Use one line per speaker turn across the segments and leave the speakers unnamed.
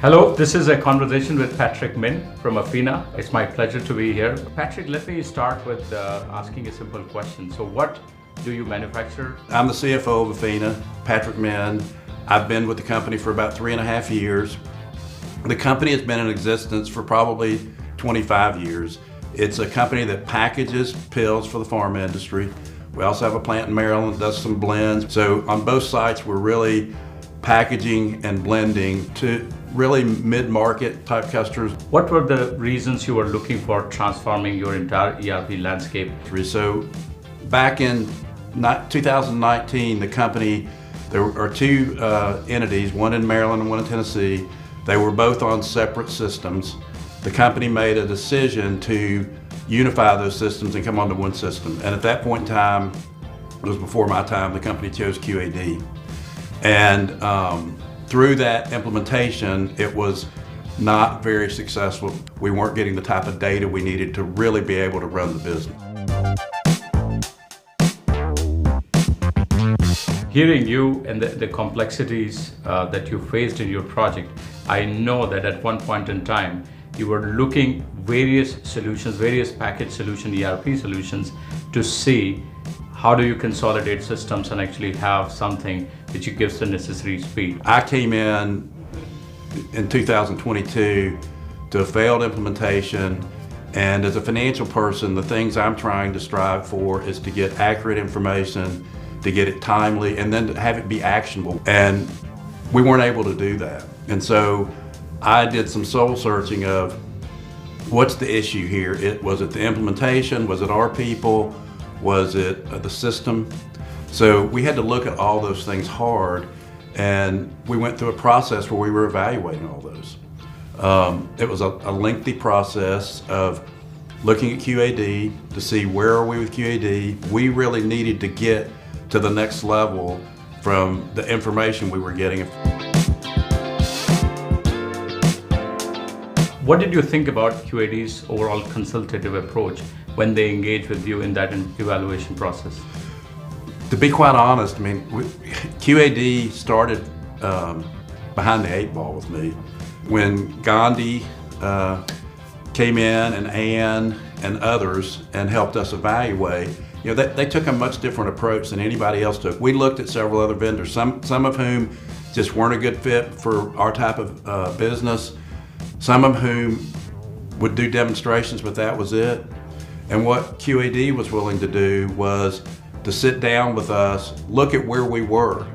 Hello, this is a conversation with Patrick Min from Aphena. It's my pleasure to be here. Patrick, let me start with asking a simple question. So what do you manufacture?
I'm the CFO of Aphena, Patrick Min. I've been with the company for about 3.5 years. The company has been in existence for probably 25 years. It's a company that packages pills for the pharma industry. We also have a plant in Maryland that does some blends. So on both sites, we're really packaging and blending to really mid-market type customers.
What were the reasons you were looking for transforming your entire ERP landscape?
So back in 2019, the company, there are two entities, one in Maryland and one in Tennessee. They were both on separate systems. The company made a decision to unify those systems and come onto one system. And at that point in time, it was before my time, the company chose QAD. And through that implementation, it was not very successful. We weren't getting the type of data we needed to really be able to run the business.
Hearing you and the complexities that you faced in your project, I know that at one point in time, you were looking various solutions, various package solution, ERP solutions to see how do you consolidate systems and actually have something which gives the necessary speed.
I came in 2022 to a failed implementation, and as a financial person, the things I'm trying to strive for is to get accurate information, to get it timely, and then to have it be actionable. And we weren't able to do that. And so I did some soul searching of what's the issue here? Was it the implementation? Was it our people? Was it the system? So we had to look at all those things hard, and we went through a process where we were evaluating all those. It was a lengthy process of looking at QAD to see where are we with QAD. We really needed to get to the next level from the information we were getting.
What did you think about QAD's overall consultative approach when they engage with you in that evaluation process?
To be quite honest, I mean, QAD started behind the 8 ball with me. When Gandhi came in and Ann and others and helped us evaluate, you know, they took a much different approach than anybody else took. We looked at several other vendors, some of whom just weren't a good fit for our type of business, some of whom would do demonstrations, but that was it. And what QAD was willing to do was to sit down with us, look at where we were,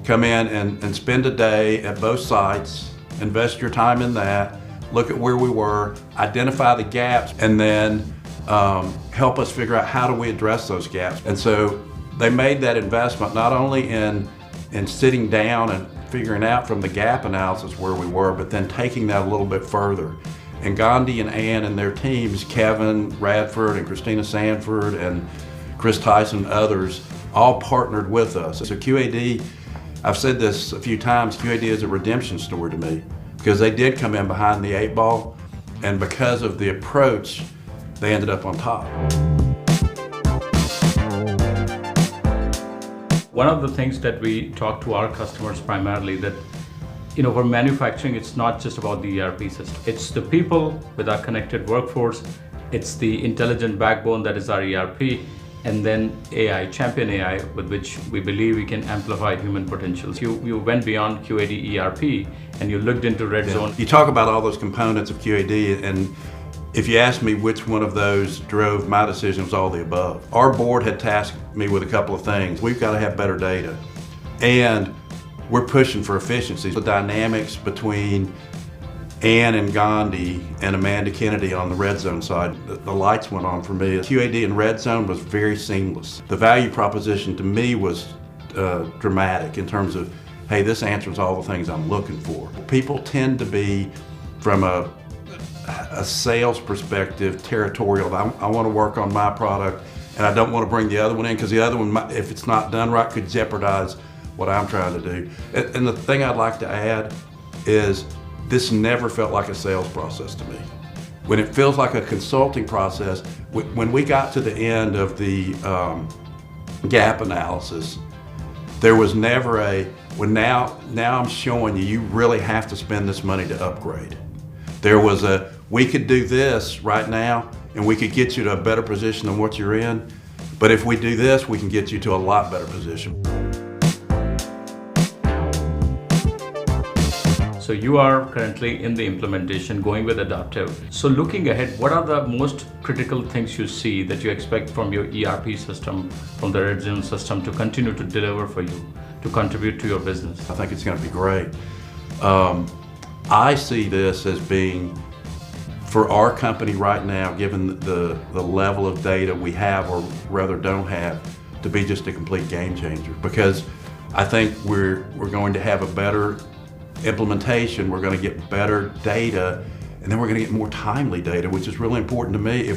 come in and spend a day at both sites, invest your time in that, look at where we were, identify the gaps, and then help us figure out how do we address those gaps. And so they made that investment not only in sitting down and figuring out from the gap analysis where we were, but then taking that a little bit further. And Gandhi and Ann and their teams, Kevin Radford and Christina Sanford and Chris Tyson and others, all partnered with us. So QAD, I've said this a few times, QAD is a redemption story to me because they did come in behind the 8 ball, and because of the approach, they ended up on top.
One of the things that we talk to our customers primarily that, you know, for manufacturing, it's not just about the ERP system. It's the people with our connected workforce. It's the intelligent backbone that is our ERP, and then AI, champion AI, with which we believe we can amplify human potential. You went beyond QAD ERP and you looked into Redzone.
Yeah. You talk about all those components of QAD, and if you ask me which one of those drove my decision, it was all the above. Our board had tasked me with a couple of things. We've got to have better data, and we're pushing for efficiencies. The dynamics between Ann and Gandhi and Amanda Kennedy on the Redzone side, the lights went on for me. QAD and Redzone was very seamless. The value proposition to me was dramatic in terms of, hey, this answers all the things I'm looking for. People tend to be, from a sales perspective, territorial. I want to work on my product, and I don't want to bring the other one in because the other one, if it's not done right, could jeopardize what I'm trying to do. And the thing I'd like to add is this never felt like a sales process to me. When it feels like a consulting process, when we got to the end of the gap analysis, There was never now I'm showing you really have to spend this money to upgrade. There was we could do this right now and we could get you to a better position than what you're in, but if we do this, we can get you to a lot better position.
So you are currently in the implementation, going with Adaptive. So looking ahead, what are the most critical things you see that you expect from your ERP system, from the Redzone system to continue to deliver for you, to contribute to your business?
I think it's going to be great. I see this as being, for our company right now, given the level of data we have or rather don't have, to be just a complete game changer. Because I think we're going to have a better implementation, we're going to get better data, and then we're going to get more timely data, which is really important to me.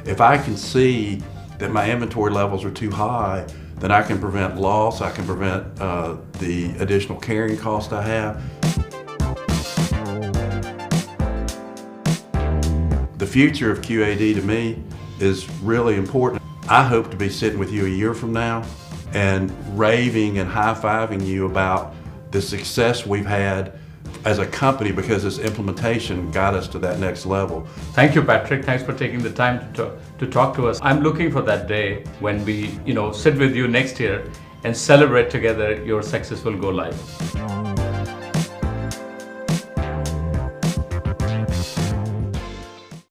If I can see that my inventory levels are too high, then I can prevent loss, I can prevent the additional carrying cost I have. The future of QAD to me is really important. I hope to be sitting with you a year from now and raving and high-fiving you about the success we've had as a company because this implementation got us to that next level.
Thank you, Patrick. Thanks for taking the time to talk to us. I'm looking for that day when we sit with you next year and celebrate together your successful go live.